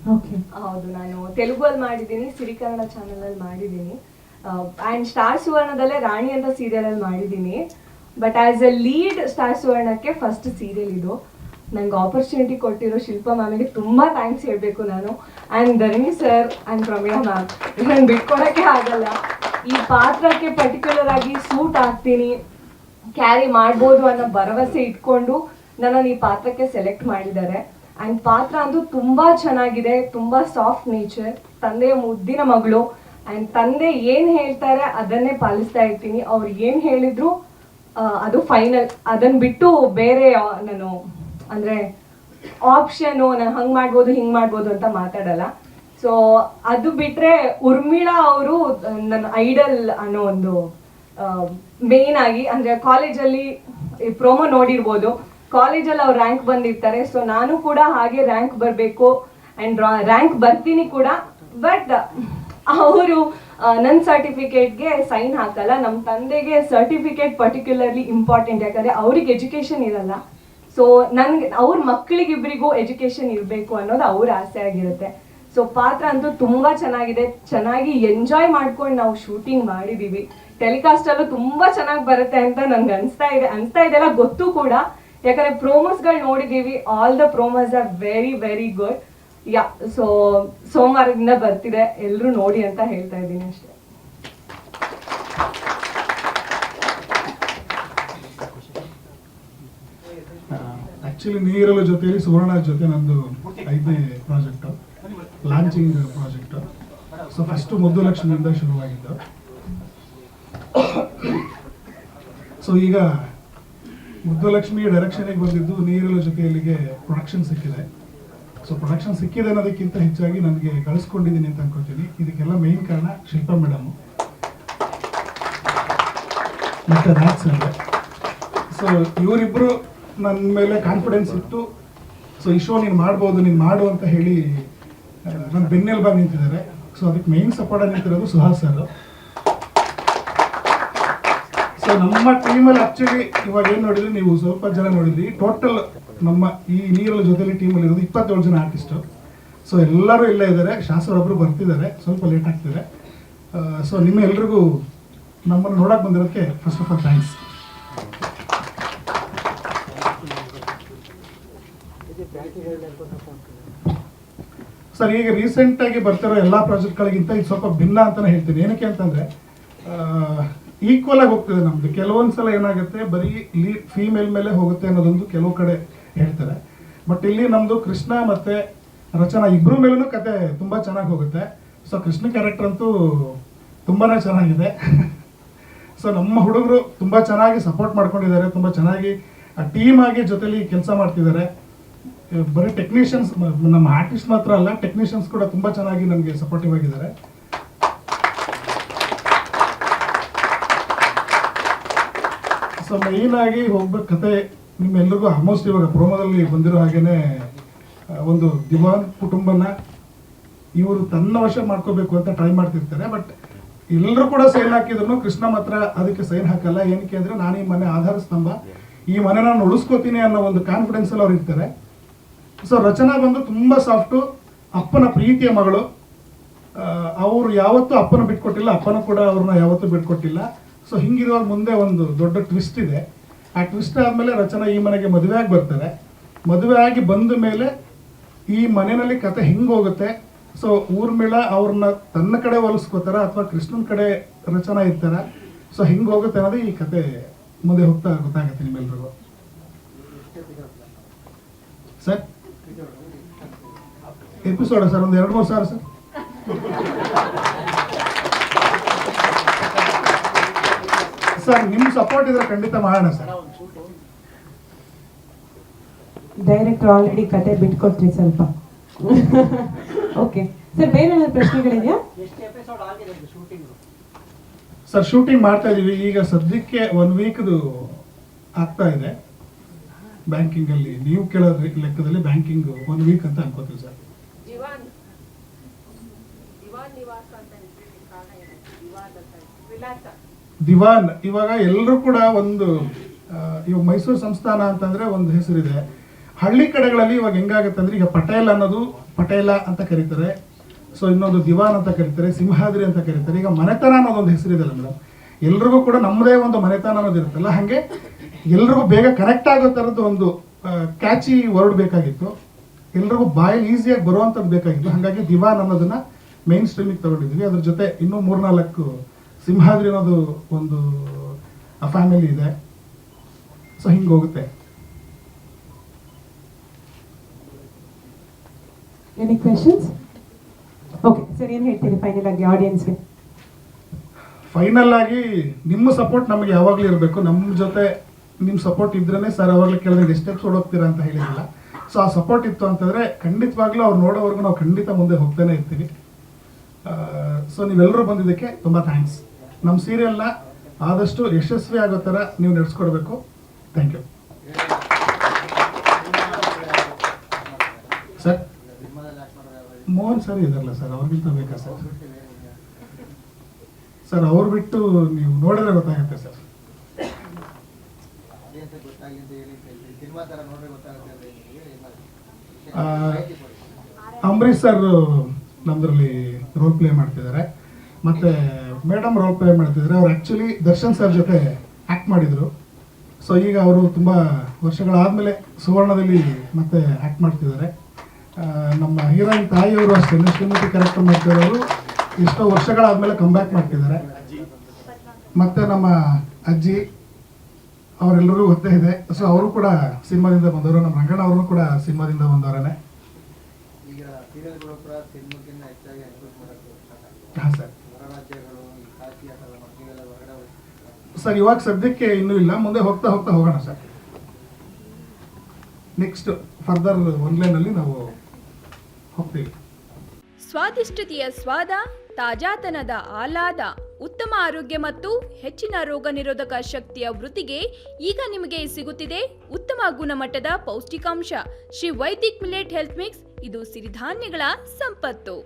ಹೌದು, ನಾನು ತೆಲುಗಲ್ಲಿ ಮಾಡಿದ್ದೀನಿ, ಸಿರಿ ಕನ್ನಡ ಚಾನಲ್ ಅಲ್ಲಿ ಮಾಡಿದ್ದೀನಿ, ಆ್ಯಂಡ್ ಸ್ಟಾರ್ ಸುವರ್ಣದಲ್ಲೇ ರಾಣಿ ಅಂತ ಸೀರಿಯಲ್ ಅಲ್ಲಿ ಮಾಡಿದ್ದೀನಿ. But as a lead star ಸುವರ್ಣಕ್ಕೆ ಫಸ್ಟ್ ಸೀರಿಯಲ್ ಇದು. ನಂಗೆ ಆಪರ್ಚುನಿಟಿ ಕೊಟ್ಟಿರೋ ಶಿಲ್ಪಾ ಮ್ಯಾಮಿಗೆ ತುಂಬ ಥ್ಯಾಂಕ್ಸ್ ಹೇಳಬೇಕು ನಾನು, and Dharani sir and Pramila ma'am. ನಾನು ಬಿಟ್ಕೊಳಕ್ಕೆ ಆಗಲ್ಲ. ಈ ಪಾತ್ರಕ್ಕೆ ಪರ್ಟಿಕ್ಯುಲರ್ ಆಗಿ ಸೂಟ್ ಆಗ್ತೀನಿ, ಕ್ಯಾರಿ ಮಾಡ್ಬೋದು ಅನ್ನೋ ಭರವಸೆ ಇಟ್ಕೊಂಡು ನನ್ನನ್ನು ಈ ಪಾತ್ರಕ್ಕೆ ಸೆಲೆಕ್ಟ್ ಮಾಡಿದ್ದಾರೆ. ಆ್ಯಂಡ್ ಪಾತ್ರ ಅಂತೂ ತುಂಬ ಚೆನ್ನಾಗಿದೆ, ತುಂಬ ಸಾಫ್ಟ್ ನೇಚರ್, ತಂದೆಯ ಮುದ್ದಿನ ಮಗಳು. ಆ್ಯಂಡ್ ತಂದೆ ಏನು ಹೇಳ್ತಾರೆ ಅದನ್ನೇ ಪಾಲಿಸ್ತಾ ಇರ್ತೀನಿ. ಅವ್ರು ಏನು ಹೇಳಿದ್ರು ಅದು ಫೈನಲ್. ಅದನ್ನು ಬಿಟ್ಟು ಬೇರೆ ನಾನು ಅಂದರೆ ಆಪ್ಷನು ನಾನು ಹಂಗೆ ಮಾಡ್ಬೋದು ಹಿಂಗೆ ಮಾಡ್ಬೋದು ಅಂತ ಮಾತಾಡಲ್ಲ. ಸೊ ಅದು ಬಿಟ್ಟರೆ ಉರ್ಮಿಳಾ ಅವರು ನನ್ನ ಐಡಲ್ ಅನ್ನೋ ಒಂದು ಮೇನ್ ಆಗಿ, ಅಂದರೆ ಕಾಲೇಜಲ್ಲಿ ಪ್ರೋಮೋ ನೋಡಿರ್ಬೋದು, ಕಾಲೇಜಲ್ಲಿ ಅವ್ರು ರ್ಯಾಂಕ್ ಬಂದಿರ್ತಾರೆ. ಸೊ ನಾನು ಕೂಡ ಹಾಗೆ ರ್ಯಾಂಕ್ ಬರಬೇಕು ಆ್ಯಂಡ್ ರ್ಯಾಂಕ್ ಬರ್ತೀನಿ ಕೂಡ. ಬಟ್ ಅವರು ನನ್ನ ಸರ್ಟಿಫಿಕೇಟ್ಗೆ ಸೈನ್ ಹಾಕಲ್ಲ. ನಮ್ಮ ತಂದೆಗೆ ಸರ್ಟಿಫಿಕೇಟ್ ಪರ್ಟಿಕ್ಯುಲರ್ಲಿ ಇಂಪಾರ್ಟೆಂಟ್, ಯಾಕಂದರೆ ಅವ್ರಿಗೆ ಎಜುಕೇಷನ್ ಇರಲ್ಲ. ಸೊ ನನಗೆ ಅವ್ರ ಮಕ್ಕಳಿಗಿಬ್ಬರಿಗೂ ಎಜುಕೇಷನ್ ಇರಬೇಕು ಅನ್ನೋದು ಅವ್ರ ಆಸೆ ಆಗಿರುತ್ತೆ. ಸೊ ಪಾತ್ರ ಅಂತೂ ತುಂಬ ಚೆನ್ನಾಗಿದೆ, ಚೆನ್ನಾಗಿ ಎಂಜಾಯ್ ಮಾಡ್ಕೊಂಡು ನಾವು ಶೂಟಿಂಗ್ ಮಾಡಿದ್ದೀವಿ. ಟೆಲಿಕಾಸ್ಟಲ್ಲೂ ತುಂಬ ಚೆನ್ನಾಗಿ ಬರುತ್ತೆ ಅಂತ ನನಗೆ ಅನಿಸ್ತಾ ಇದೆಲ್ಲ ಗೊತ್ತು ಕೂಡ, ಯಾಕಂದರೆ ಪ್ರೋಮೋಸ್ಗಳು ನೋಡಿದ್ದೀವಿ. All the promos are very very good. Ya, so ಸೋಮವಾರದಿಂದ ಬರ್ತಿದೆ, ಎಲ್ಲರೂ ನೋಡಿ ಅಂತ ಹೇಳ್ತಾ ಇದ್ದೀನಿ ಅಷ್ಟೇ. ಆಕ್ಚುಲಿ ನೀರಲ ಜೊತೆಯಲ್ಲಿ ಸುವರ್ಣ ಜೊತೆ ನಂದು 5ನೇ project, launching project. So first ಮುದ್ದುಲಕ್ಷ್ಮಿಯಿಂದ ಶುರುವಾಗಿದ್ದು. ಸೊ ಈಗ ಮುದ್ದುಲಕ್ಷ್ಮಿ ಡೈರೆಕ್ಷನ್ಗೆ ಬಂದಿದ್ದು ನೀರಲ ಜೊತೆಯಲ್ಲಿಗೆ ಪ್ರೊಡಕ್ಷನ್ ಸಿಕ್ಕಿದೆ. ಸೊ ಪ್ರೊಡಕ್ಷನ್ ಸಿಕ್ಕಿದೆ ಅನ್ನೋದಕ್ಕಿಂತ ಹೆಚ್ಚಾಗಿ ನನಗೆ ಕಳಿಸ್ಕೊಂಡಿದ್ದೀನಿ ಅಂತ ಅನ್ಕೋತೀನಿ. ಇದಕ್ಕೆಲ್ಲ ಮೇನ್ ಕಾರಣ ಶಿಲ್ಪಾ ಮೇಡಮ್ ಮತ್ತು ರಾಜ್ ಸರ್. ಸೊ ಇವರಿಬ್ಬರು ನನ್ನ ಮೇಲೆ ಕಾನ್ಫಿಡೆನ್ಸ್ ಇತ್ತು. ಸೊ ಈ ಶೋ ನೀನು ಮಾಡ್ಬೋದು, ನೀನು ಮಾಡು ಅಂತ ಹೇಳಿ ನನ್ನ ಬೆನ್ನೆಲುಬಾಗಿ ನಿಂತಿದ್ದಾರೆ. ಸೊ ಅದಕ್ಕೆ ಮೇನ್ ಸಪೋರ್ಟ್ ನಿಂತಿರೋದು ಸುಹಾಸ್ ಸರ್. ಸೊ ನಮ್ಮ ಟೀಮಲ್ಲಿ ಆ್ಯಕ್ಚುಲಿ ಇವಾಗ ಏನು ನೋಡಿದ್ರಿ ನೀವು, ಸ್ವಲ್ಪ ಜನ ನೋಡಿದ್ರಿ. ಟೋಟಲ್ ನಮ್ಮ ಈ ನೀರಲ ಜೊತೆಲಿ ಟೀಮಲ್ಲಿ ಇರೋದು 27 ಜನ ಆರ್ಟಿಸ್ಟು. ಸೊ ಎಲ್ಲರೂ ಇಲ್ಲೇ ಇದ್ದಾರೆ. ಶಾಸ್ತ್ರೊಬ್ಬರು ಬರ್ತಿದ್ದಾರೆ, ಸ್ವಲ್ಪ ಲೇಟ್ ಆಗ್ತಿದೆ. ಸೊ ನಿಮ್ಮ ಎಲ್ರಿಗೂ ನಮ್ಮನ್ನು ನೋಡೋಕೆ ಬಂದಿರೋದಕ್ಕೆ first of all thanks. Sir ಈಗ ರೀಸೆಂಟಾಗಿ ಬರ್ತಿರೋ ಎಲ್ಲ ಪ್ರಾಜೆಕ್ಟ್ಗಳಿಗಿಂತ ಇದು ಸ್ವಲ್ಪ ಭಿನ್ನ ಅಂತಲೇ ಹೇಳ್ತೀನಿ. ಏನಕ್ಕೆ ಅಂತಂದರೆ ಈಕ್ವಲ್ ಆಗಿ ಹೋಗ್ತಿದೆ ನಮ್ಮದು. ಕೆಲವೊಂದು ಸಲ ಏನಾಗುತ್ತೆ ಬರೀ ಫೀಮೇಲ್ ಮೇಲೆ ಹೋಗುತ್ತೆ ಅನ್ನೋದೊಂದು ಕೆಲವು ಕಡೆ ಹೇಳ್ತಾರೆ. ಬಟ್ ಇಲ್ಲಿ ನಮ್ಮದು ಕೃಷ್ಣ ಮತ್ತು ರಚನಾ ಇಬ್ಬರ ಮೇಲೂ ಕತೆ ತುಂಬ ಚೆನ್ನಾಗಿ ಹೋಗುತ್ತೆ. ಸೊ ಕೃಷ್ಣ ಕ್ಯಾರೆಕ್ಟರ್ ಅಂತೂ ತುಂಬಾ ಚೆನ್ನಾಗಿದೆ. ಸೊ ನಮ್ಮ ಹುಡುಗರು ತುಂಬ ಚೆನ್ನಾಗಿ ಸಪೋರ್ಟ್ ಮಾಡ್ಕೊಂಡಿದ್ದಾರೆ, ತುಂಬ ಚೆನ್ನಾಗಿ ಟೀಮ್ ಆಗಿ ಜೊತೆಲಿ ಕೆಲಸ ಮಾಡ್ತಿದ್ದಾರೆ. ಬರೀ ಟೆಕ್ನಿಷಿಯನ್ಸ್, ನಮ್ಮ ಆರ್ಟಿಸ್ಟ್ ಮಾತ್ರ ಅಲ್ಲ, ಟೆಕ್ನಿಷಿಯನ್ಸ್ ಕೂಡ ತುಂಬ ಚೆನ್ನಾಗಿ ನಮಗೆ ಸಪೋರ್ಟಿವ್ ಆಗಿದ್ದಾರೆ. ಸೊ ಮೈನ್ ಆಗಿ ಹೋಗ್ಬೇಕು ಕತೆ ನಿಮ್ಮೆಲ್ರಿಗೂ ಆಲ್ಮೋಸ್ಟ್ ಇವಾಗ ಪ್ರೋಮೋದಲ್ಲಿ ಬಂದಿರೋ ಹಾಗೇನೆ ಒಂದು ದಿವಾನ್ ಕುಟುಂಬನ ಇವರು ತನ್ನ ವಶ ಮಾಡ್ಕೋಬೇಕು ಅಂತ ಟ್ರೈ ಮಾಡ್ತಿರ್ತಾರೆ. ಬಟ್ ಎಲ್ಲರೂ ಕೂಡ ಸೈನ್ ಹಾಕಿದ್ರು ಕೃಷ್ಣ ಮಾತ್ರ ಅದಕ್ಕೆ ಸೈನ್ ಹಾಕಲ್ಲ. ಏನಕ್ಕೆ ಅಂದರೆ ನಾನು ಈ ಮನೆ ಆಧಾರ ಸ್ತಂಭ, ಈ ಮನೆ ನಾನು ಉಳಿಸ್ಕೋತೀನಿ ಅನ್ನೋ ಒಂದು ಕಾನ್ಫಿಡೆನ್ಸಲ್ಲಿ ಅವ್ರು ಇರ್ತಾರೆ. ಸೊ ರಚನಾ ಬಂದು ತುಂಬ ಸಾಫ್ಟು, ಅಪ್ಪನ ಪ್ರೀತಿಯ ಮಗಳು. ಅವರು ಯಾವತ್ತೂ ಅಪ್ಪನ ಬಿಟ್ಕೊಟ್ಟಿಲ್ಲ, ಅಪ್ಪನ ಕೂಡ ಅವ್ರನ್ನ ಯಾವತ್ತೂ ಬಿಟ್ಕೊಟ್ಟಿಲ್ಲ. ಸೊ ಹಿಂಗಿರುವಾಗ ಮುಂದೆ ಒಂದು ದೊಡ್ಡ ಟ್ವಿಸ್ಟ್ ಇದೆ. ಆ ಟ್ವಿಸ್ಟ್ ಆದಮೇಲೆ ರಚನಾ ಈ ಮನೆಗೆ ಮದುವೆ ಆಗಿ ಬರ್ತಾರೆ. ಮದುವೆ ಆಗಿ ಬಂದ ಮೇಲೆ ಈ ಮನೆಯಲ್ಲಿ ಕತೆ ಹಿಂಗೆ ಹೋಗುತ್ತೆ. ಸೊ ಊರ್ಮಿಳಾ ಅವ್ರನ್ನ ತನ್ನ ಕಡೆ ಒಲಿಸ್ಕೋತಾರ ಅಥವಾ ಕೃಷ್ಣನ ಕಡೆ ರಚನಾ ಇರ್ತಾರ. ಸೊ ಹಿಂಗೆ ಹೋಗುತ್ತೆ ಅನ್ನೋದು ಈ ಕತೆ ಮುಂದೆ ಹೋಗ್ತಾ ಗೊತ್ತಾಗುತ್ತೆ ನಿಮ್ಮೆಲ್ರಿಗೂ. ಸರ್ ಎಪಿಸೋಡ ಸರ್ ಒಂದು 2-3 ಸಾವಿರ ಸರ್. ಸರ್ ನಿಮ್ಮ ಸಪೋರ್ಟ್ ಇದ್ರೆ ಖಂಡಿತ ಮಾಡೋಣ ಸರ್. ಡೈರೆಕ್ಟರ್ ಆಲ್ರೆಡಿ ಕತೆ ಬಿಟ್ಕೊಟ್ರಿ ಸ್ವಲ್ಪ. ಓಕೆ ಸರ್, ಬೇರೆ ಏನಾದ್ರು ಪ್ರಶ್ನೆಗಳಿದೆಯಾ? ಸರ್ ಶೂಟಿಂಗ್ ಮಾಡ್ತಾ ಇದೀವಿ ಈಗ ಸದ್ಯಕ್ಕೆ 1 ವೀಕ್ದು ಆಗ್ತಾ ಇದೆ. ಬ್ಯಾಂಕಿಂಗ್ ಅಲ್ಲಿ ನೀವು ಕೇಳೋ ಲೆಕ್ಕದಲ್ಲಿ ಬ್ಯಾಂಕಿಂಗ್ 1 ವೀಕ್ ಅಂತ ಅನ್ಕೋತೀವಿ ಸರ್. ದಿವಾನ್ ಇವಾಗ ಎಲ್ಲರೂ ಕೂಡ ಒಂದು ಇವಾಗ ಮೈಸೂರು ಸಂಸ್ಥಾನ ಅಂತಂದ್ರೆ ಒಂದು ಹೆಸರಿದೆ. ಹಳ್ಳಿ ಕಡೆಗಳಲ್ಲಿ ಇವಾಗ ಹೆಂಗಾಗುತ್ತೆ ಅಂದ್ರೆ ಈಗ ಪಟೇಲ್ ಅನ್ನೋದು ಪಟೇಲ ಅಂತ ಕರೀತಾರೆ, ಸೊ ಇನ್ನೊಂದು ದಿವಾನ್ ಅಂತ ಕರೀತಾರೆ, ಸಿಂಹಾದ್ರಿ ಅಂತ ಕರೀತಾರೆ. ಈಗ ಮನೆತನ ಅನ್ನೋದೊಂದು ಹೆಸರಿದೆಯಲ್ಲ ಮೇಡಮ್, ಎಲ್ರಿಗೂ ಕೂಡ ನಮ್ಮದೇ ಒಂದು ಮನೆತನ ಅನ್ನೋದು ಇರುತ್ತಲ್ಲ, ಹಾಗೆ ಎಲ್ರಿಗೂ ಬೇಗ ಕನೆಕ್ಟ್ ಆಗೋ ಥರದ್ದು ಒಂದು ಕ್ಯಾಚಿ ವರ್ಡ್ ಬೇಕಾಗಿತ್ತು, ಎಲ್ರಿಗೂ ಬಾಯಲ್ಲಿ ಈಸಿಯಾಗಿ ಬರುವಂಥದ್ದು ಬೇಕಾಗಿತ್ತು. ಹಾಗಾಗಿ ದಿವಾನ್ ಅನ್ನೋದನ್ನ ಮೇನ್ ಸ್ಟ್ರೀಮಿಗೆ ತಗೊಂಡಿದ್ವಿ. ಅದ್ರ ಜೊತೆ ಇನ್ನೂ 3-4 ಸಿಂಹಾದ್ರಿ ಅನ್ನೋದು ಒಂದು ಫ್ಯಾಮಿಲಿ ಇದೆ. ಸೊ ಹಿಂಗೆ ಹೋಗುತ್ತೆ. Any questions? ಓಕೆ ಸರ್, ಏನು ಹೇಳ್ತೀರಿ ಫೈನಲ್ ಆಗಿ ಆಡಿಯನ್ಸ್ಗೆ? ಫೈನಲ್ ಆಗಿ ನಿಮ್ಮ ಸಪೋರ್ಟ್ ನಮಗೆ ಯಾವಾಗಲೂ ಇರಬೇಕು. ನಮ್ಮ ಜೊತೆ ನಿಮ್ಮ ಸಪೋರ್ಟ್ ಇದ್ರೇ ಸರ್ ಅವಾಗಲೇ ಕೇಳಿದ್ರೆ ಎಷ್ಟು ಸ್ಟೆಪ್ಸ್ ಓಡೋಗ್ತೀರಾ ಅಂತ ಹೇಳಿದಿಲ್ಲ. ಸೊ ಆ ಸಪೋರ್ಟ್ ಇತ್ತು ಅಂತಂದರೆ ಖಂಡಿತವಾಗ್ಲೂ ಅವ್ರು ನೋಡೋವರೆಗೂ ನಾವು ಖಂಡಿತ ಮುಂದೆ ಹೋಗ್ತಾನೆ ಇರ್ತೀವಿ. ಸೊ ನೀವೆಲ್ಲರೂ ಬಂದಿದ್ದಕ್ಕೆ ತುಂಬ ಥ್ಯಾಂಕ್ಸ್. ನಮ್ಮ ಸೀರಿಯಲ್ನ ಆದಷ್ಟು ಯಶಸ್ವಿ ಆಗೋ ಥರ ನೀವು ನಡೆಸ್ಕೊಡ್ಬೇಕು. Thank you sir. Mohan sir ಇದಾರಲ್ಲ ಸರ್, ಅವ್ರಿಗಿಂತ ಬೇಕಾ ಸರ್? ಸರ್ ಅವ್ರು ಬಿಟ್ಟು ನೀವು ನೋಡಿದ್ರೆ ಗೊತ್ತಾಗುತ್ತೆ ಸರ್. ಅಂಬರೀಶ್ ಸರ್ ನಮ್ದ್ರಲ್ಲಿ ರೋಲ್ ಪ್ಲೇ ಮಾಡ್ತಿದ್ದಾರೆ, ಮತ್ತೆ ಮೇಡಮ್ ರೋಲ್ ಪ್ಲೇ ಮಾಡ್ತಿದ್ದಾರೆ. ಅವ್ರು ಆ್ಯಕ್ಚುಲಿ ದರ್ಶನ್ ಸರ್ ಜೊತೆ ಆ್ಯಕ್ಟ್ ಮಾಡಿದರು. ಸೊ ಈಗ ಅವರು ತುಂಬ ವರ್ಷಗಳಾದಮೇಲೆ ಸುವರ್ಣದಲ್ಲಿ ಮತ್ತೆ ಆ್ಯಕ್ಟ್ ಮಾಡ್ತಿದ್ದಾರೆ. ನಮ್ಮ ಹೀರೋಯಿನ್ ತಾಯಿಯವರು ಅಷ್ಟೇ ಶ್ರೀಮತಿ ಕ್ಯಾರೆಕ್ಟರ್ ಮಾಡ್ತಿರೋರು ಎಷ್ಟೋ ವರ್ಷಗಳಾದಮೇಲೆ ಕಂಬ್ಯಾಕ್ ಮಾಡ್ತಿದ್ದಾರೆ. ಮತ್ತು ನಮ್ಮ ಅಜ್ಜಿ ಅವರೆಲ್ಲರಿಗೂ ಗೊತ್ತೇ ಇದೆ. ಸೊ ಅವರು ಕೂಡ ಸಿನಿಮಾದಿಂದ ಬಂದವರು, ನಮ್ಮ ರಂಗಣ್ಣ ಅವರು ಕೂಡ ಸಿನಿಮಾದಿಂದ ಬಂದವರೇ. ಹಾಂ ಸರ್. ಸರ್ ಇವಾಗ ಸದ್ಯಕ್ಕೆ ಇನ್ನೂ ಇಲ್ಲ, ಮುಂದೆ ಹೋಗ್ತಾ ಹೋಗ್ತಾ ಹೋಗೋಣ ಸರ್. ನೆಕ್ಸ್ಟ್ ಫರ್ದರ್ ಆನ್ಲೈನಲ್ಲಿ ನಾವು ಹೋಗ್ತೀವಿ. ಸ್ವಾದಿಷ್ಟತೆಯ ಸ್ವಾದ, ತಾಜಾತನದ ಆಹ್ಲಾದ, ಉತ್ತಮ ಆರೋಗ್ಯ ಮತ್ತು ಹೆಚ್ಚಿನ ರೋಗ ನಿರೋಧಕ ಶಕ್ತಿಯ ವೃದ್ಧಿಗೆ ಈಗ ನಿಮಗೆ ಸಿಗುತ್ತಿದೆ ಉತ್ತಮ ಗುಣಮಟ್ಟದ ಪೌಷ್ಟಿಕಾಂಶ Shri Vaidik millet health mix. ಇದು ಸಿರಿಧಾನ್ಯಗಳ ಸಂಪತ್ತು.